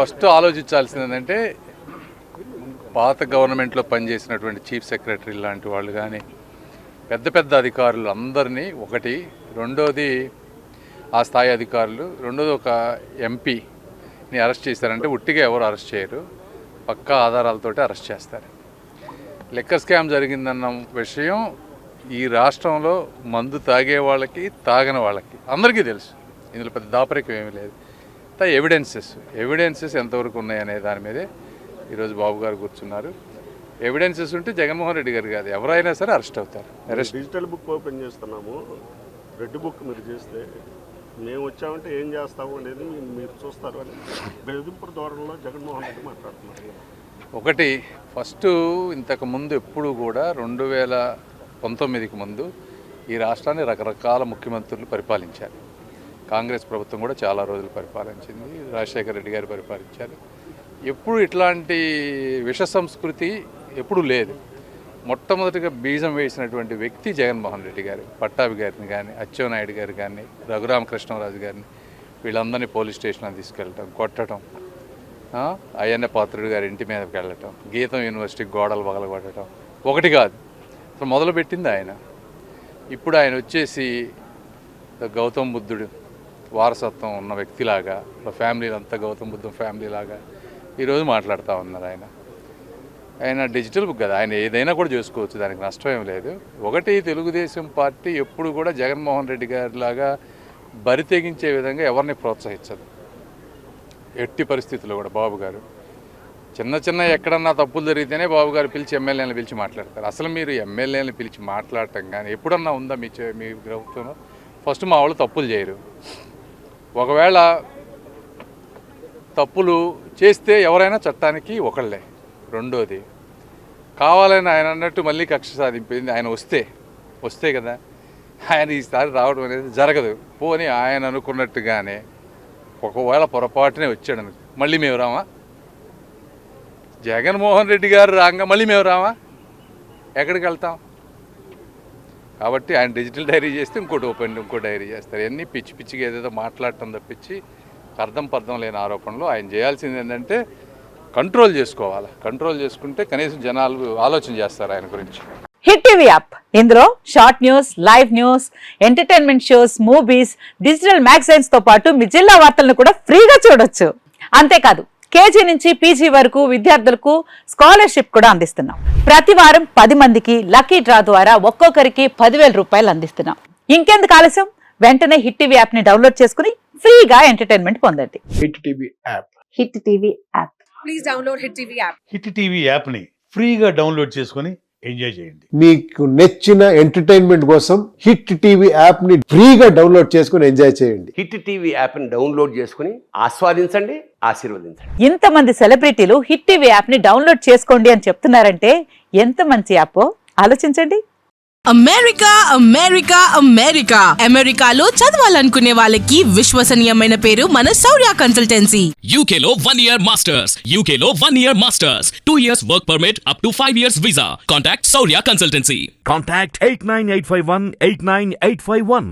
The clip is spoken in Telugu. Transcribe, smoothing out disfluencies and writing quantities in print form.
ఫస్ట్ ఆలోచించాల్సింది ఏంటంటే పాత గవర్నమెంట్లో పనిచేసినటువంటి చీఫ్ సెక్రటరీ లాంటి వాళ్ళు కానీ పెద్ద పెద్ద అధికారులు అందరినీ ఒకటి, రెండోది ఆ స్థాయి అధికారులు, రెండోది ఒక ఎంపీని అరెస్ట్ చేశారంటే ఉట్టిగా ఎవరు అరెస్ట్ చేయరు, పక్కా ఆధారాలతోటి అరెస్ట్ చేస్తారు. లిక్కర్ స్కామ్ జరిగిందన్న విషయం ఈ రాష్ట్రంలో మందు తాగే వాళ్ళకి తాగని వాళ్ళకి అందరికీ తెలుసు. ఇందులో పెద్ద దాపరికం ఏమీ లేదు. ఎవిడెన్సెస్ ఎంతవరకు ఉన్నాయనే దాని మీదే ఈరోజు బాబు గారు కూర్చున్నారు. ఎవిడెన్సెస్ ఉంటే జగన్మోహన్ రెడ్డి గారు కాదు ఎవరైనా సరే అరెస్ట్ అవుతారు. డిజిటల్ బుక్ ఓపెన్ చేస్తున్నాము, రెడ్ బుక్ మీరు చేస్తే మేము వచ్చామంటే ఏం చేస్తాము అనేది మీరు చూస్తారు అని బెదింపుల ధోరణిలో జగన్మోహన్ రెడ్డి మాట్లాడుతున్నారు. ఒకటి ఫస్ట్ ఇంతకుముందు ఎప్పుడు కూడా 2019కి ముందు ఈ రాష్ట్రాన్ని రకరకాల ముఖ్యమంత్రులు పరిపాలించారు. కాంగ్రెస్ ప్రభుత్వం కూడా చాలా రోజులు పరిపాలించింది, రాజశేఖర రెడ్డి గారు పరిపాలించారు. ఎప్పుడు ఇట్లాంటి విష సంస్కృతి ఎప్పుడు లేదు. మొట్టమొదటిగా బీజం వేసినటువంటి వ్యక్తి జగన్మోహన్ రెడ్డి గారు. పట్టాభి గారిని కానీ, అచ్చెన్నాయుడు గారు కానీ, రఘురామకృష్ణరాజు గారిని వీళ్ళందరినీ పోలీస్ స్టేషన్కి తీసుకెళ్ళటం, కొట్టడం, అయ్యన్న పాత్రుడు గారి ఇంటి మీదకి వెళ్ళటం, గీతం యూనివర్సిటీ గోడలు పగలగొట్టడం ఒకటి కాదు. అసలు మొదలుపెట్టింది ఆయన. ఇప్పుడు ఆయన వచ్చేసి గౌతమ్ బుద్ధుడు వారసత్వం ఉన్న వ్యక్తిలాగా, ఫ్యామిలీలంతా గౌతమ్ బుద్ధం ఫ్యామిలీలాగా ఈరోజు మాట్లాడుతూ ఉన్నారు. ఆయన డిజిటల్ బుక్ కదా, ఆయన ఏదైనా కూడా చేసుకోవచ్చు, దానికి నష్టం ఏం లేదు. ఒకటి, తెలుగుదేశం పార్టీ ఎప్పుడు కూడా జగన్మోహన్ రెడ్డి గారిలాగా బరి తెగించే విధంగా ఎవరిని ప్రోత్సహించదు. ఎట్టి పరిస్థితుల్లో కూడా బాబు గారు చిన్న ఎక్కడన్నా తప్పులు జరిగితేనే బాబు గారు పిలిచి ఎమ్మెల్యేలను పిలిచి మాట్లాడతారు. అసలు మీరు ఎమ్మెల్యేలను పిలిచి మాట్లాడటం కానీ ఎప్పుడన్నా ఉందా మీ ప్రభుత్వంలో? ఫస్ట్ మా వాళ్ళు తప్పులు చేయరు. ఒకవేళ తప్పులు చేస్తే ఎవరైనా చట్టానికి ఒకళ్ళే. రెండోది, కావాలని ఆయన అన్నట్టు మళ్ళీ కక్ష సాధింపింది ఆయన వస్తే కదా, ఆయన ఈసారి రావడం అనేది జరగదు. పోనీ ఆయన అనుకున్నట్టుగానే ఒకవేళ పొరపాటునే వచ్చాడు మళ్ళీ మేము రామా? జగన్మోహన్ రెడ్డి గారు రాగా మళ్ళీ మేము రామా? ఎక్కడికి వెళ్తాం? కాబట్టి ఆయన డిజిటల్ డైరీ చేస్తే ఇంకో డైరీ చేస్తారు. ఇవన్నీ పిచ్చిగా ఏదేదో మాట్లాడటం తప్పించి అర్థం లేని ఆరోపణలు. ఆయన చేయాల్సింది ఏంటంటే కంట్రోల్ చేసుకోవాలి. కంట్రోల్ చేసుకుంటే కనీసం జనాలు ఆలోచన చేస్తారు ఆయన గురించి. హిట్ టీవీ యాప్, ఇందులో short news, live news, entertainment shows, movies, digital magazines తో పాటు మీ జిల్లా వార్తలను కూడా ఫ్రీగా చూడొచ్చు. అంతేకాదు కేజీ నుంచి పీజీ వరకు విద్యార్థులకు స్కాలర్షిప్ కూడా అందిస్తున్నాం. ప్రతి వారం 10 మందికి లక్కీ డ్రా ద్వారా ఒక్కొక్కరికి 10,000 రూపాయలు అందిస్తున్నాం. ఇంకెందుకు ఆలస్యం, వెంటనే హిట్ టీవీ యాప్ ని డౌన్లోడ్ చేసుకుని ఫ్రీగా ఎంటర్టైన్మెంట్ పొందండి. Hit TV app. Hit TV app. Please download hit TV app. Hit TV app ని ఫ్రీగా డౌన్లోడ్ చేసుకుని ఎంజాయ్ చేయండి. మీకు నచ్చిన ఎంటర్టైన్మెంట్ కోసం హిట్ టీవీ యాప్ ని ఫ్రీగా డౌన్లోడ్ చేసుకుని ఎంజాయ్ చేయండి. హిట్ టీవీ యాప్ ని డౌన్లోడ్ చేసుకుని ఆస్వాదించండి, ఆశీర్వదించండి. ఇంతమంది సెలబ్రిటీలు హిట్ టీవీ యాప్ ని డౌన్లోడ్ చేసుకోండి అని చెప్తున్నారంటే ఎంత మంచి యాప్ ఆలోచించండి. అమెరికాలో చదవాలనుకునే వాళ్ళకి విశ్వసనీయమైన పేరు మన శౌర్య కన్సల్టెన్సీ. UK లో 1 year masters, UK లో 1 year masters, 2 years work permit up to 5 years visa. Contact Saurya Consultancy. Contact 89851 89851.